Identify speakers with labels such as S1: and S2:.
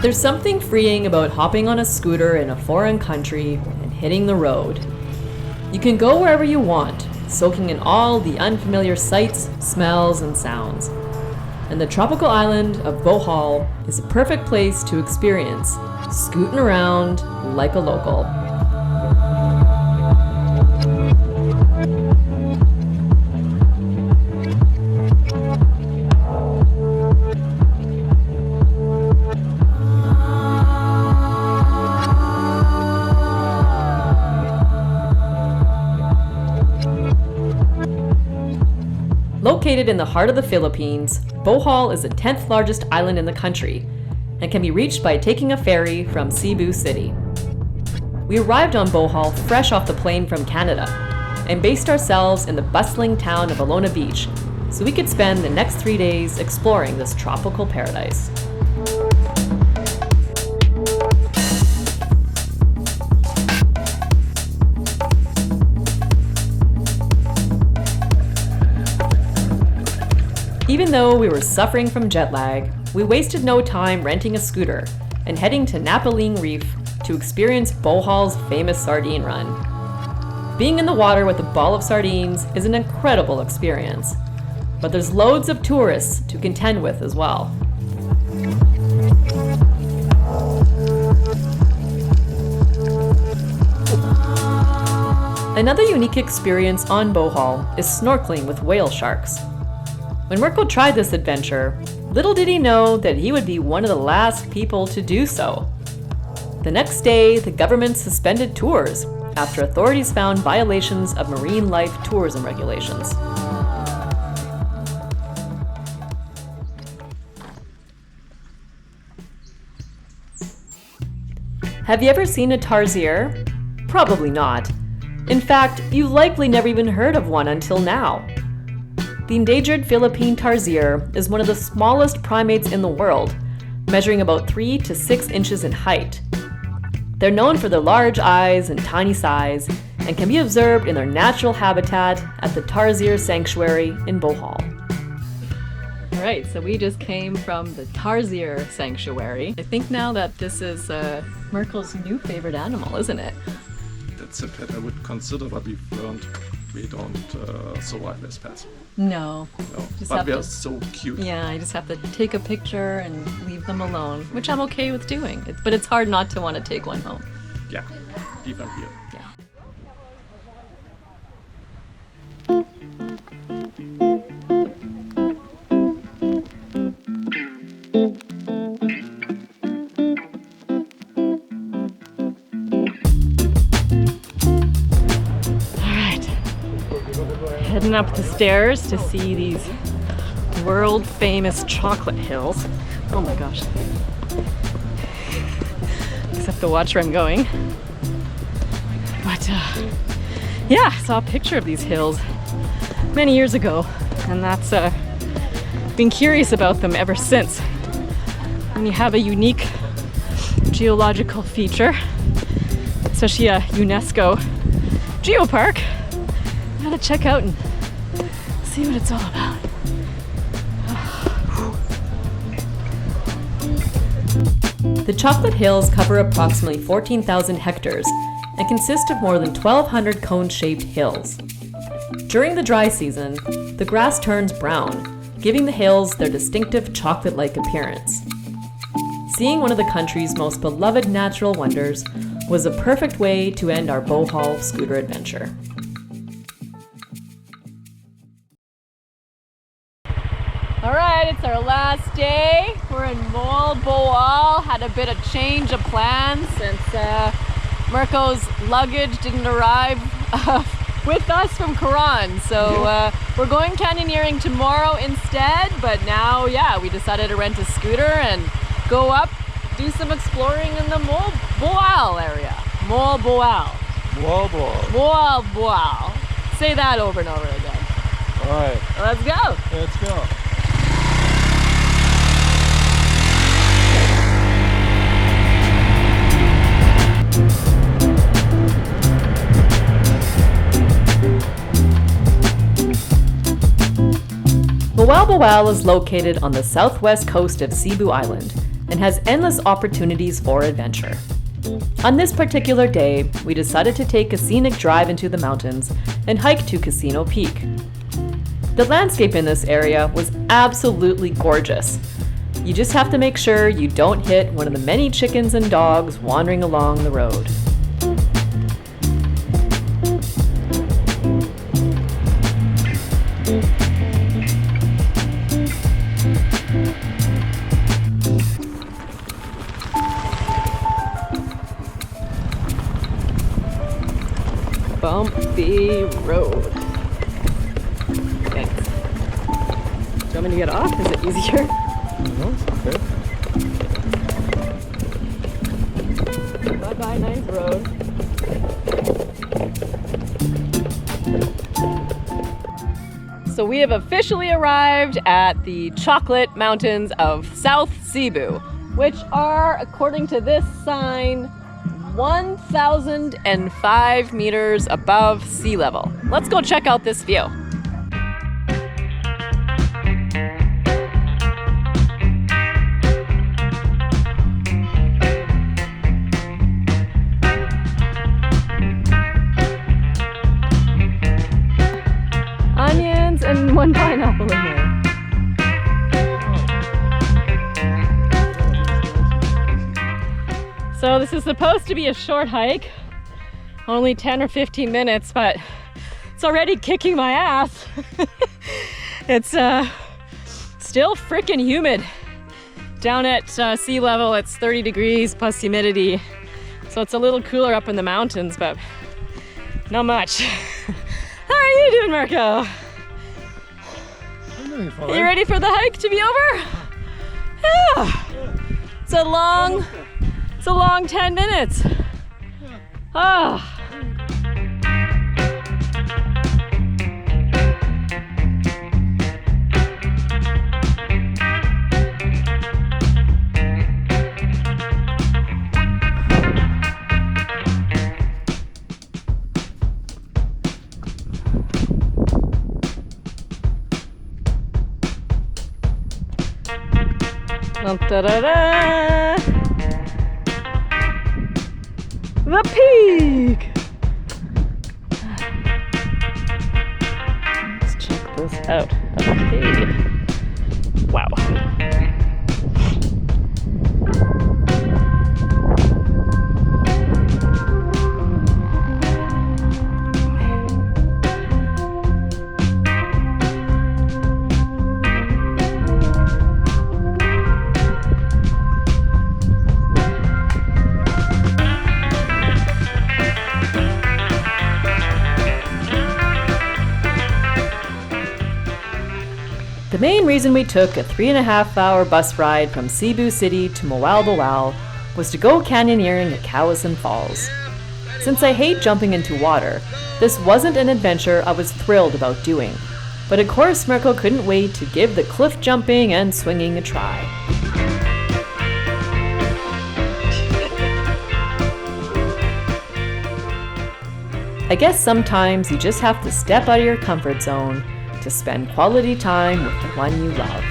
S1: There's something freeing about hopping on a scooter in a foreign country and hitting the road. You can go wherever you want, soaking in all the unfamiliar sights, smells, and sounds. And the tropical island of Bohol is a perfect place to experience scooting around like a local. Located in the heart of the Philippines, Bohol is the 10th largest island in the country and can be reached by taking a ferry from Cebu City. We arrived on Bohol fresh off the plane from Canada and based ourselves in the bustling town of Alona Beach so we could spend the next 3 days exploring this tropical paradise. Even though we were suffering from jet lag, we wasted no time renting a scooter and heading to Napaling Reef to experience Bohol's famous sardine run. Being in the water with a ball of sardines is an incredible experience, but there's loads of tourists to contend with as well. Another unique experience on Bohol is snorkeling with whale sharks. When Mirko tried this adventure, little did he know that he would be one of the last people to do so. The next day, the government suspended tours after authorities found violations of marine life tourism regulations. Have you ever seen a tarsier? Probably not. In fact, you likely never even heard of one until now. The endangered Philippine tarsier is one of the smallest primates in the world, measuring about 3 to 6 inches in height. They're known for their large eyes and tiny size, and can be observed in their natural habitat at the Tarsier Sanctuary in Bohol. All right, so we just came from the Tarsier Sanctuary. I think now that this is Mirko's new favorite animal, isn't it?
S2: That's a pet I would consider, but we've learned we don't survive as pets.
S1: No.
S2: But they are so cute.
S1: Yeah, I just have to take a picture and leave them alone, which I'm okay with doing. But it's hard not to want to take one home.
S2: Yeah, even here.
S1: Yeah. Heading up the stairs to see these world famous chocolate hills. Oh my gosh. Except to watch where I'm going. But yeah, I saw a picture of these hills many years ago, and that's been curious about them ever since. When you have a unique geological feature, especially a UNESCO geopark, you gotta check out and see what it's all about. The Chocolate Hills cover approximately 14,000 hectares and consist of more than 1,200 cone-shaped hills. During the dry season, the grass turns brown, giving the hills their distinctive chocolate-like appearance. Seeing one of the country's most beloved natural wonders was a perfect way to end our Bohol scooter adventure. All right, it's our last day. We're in Moalboal. Had a bit of change of plans since Mirko's luggage didn't arrive with us from Quran. So we're going canyoneering tomorrow instead. But now, yeah, we decided to rent a scooter and go up, do some exploring in the Moalboal area. Moalboal.
S2: Moalboal.
S1: Moalboal. Say that over and over again.
S2: All right.
S1: Let's go.
S2: Let's go.
S1: Moalboal is located on the southwest coast of Cebu Island and has endless opportunities for adventure. On this particular day, we decided to take a scenic drive into the mountains and hike to Casino Peak. The landscape in this area was absolutely gorgeous. You just have to make sure you don't hit one of the many chickens and dogs wandering along the road. Bumpy road. Thanks. Do you want me to get off? Is it easier?
S2: No, it's okay.
S1: Bye-bye, nice road. So we have officially arrived at the chocolate mountains of South Cebu, which are, according to this sign, 1,005 meters above sea level. Let's go check out this view. Onions and one pineapple in there. So this is supposed to be a short hike, only 10 or 15 minutes, but it's already kicking my ass. It's still freaking humid. Down at sea level, it's 30 degrees plus humidity. So it's a little cooler up in the mountains, but not much. How are you doing, Mirko?
S2: I'm doing fine.
S1: Are you ready for the hike to be over? Yeah. It's a long 10 minutes. Ah. Da-da-da. The peak! Let's check this out. Okay. Wow. The main reason we took a 3.5-hour bus ride from Cebu City to Moalboal was to go canyoneering at Kawasan Falls. Since I hate jumping into water, this wasn't an adventure I was thrilled about doing. But of course Mirko couldn't wait to give the cliff jumping and swinging a try. I guess sometimes you just have to step out of your comfort zone to spend quality time with the one you love.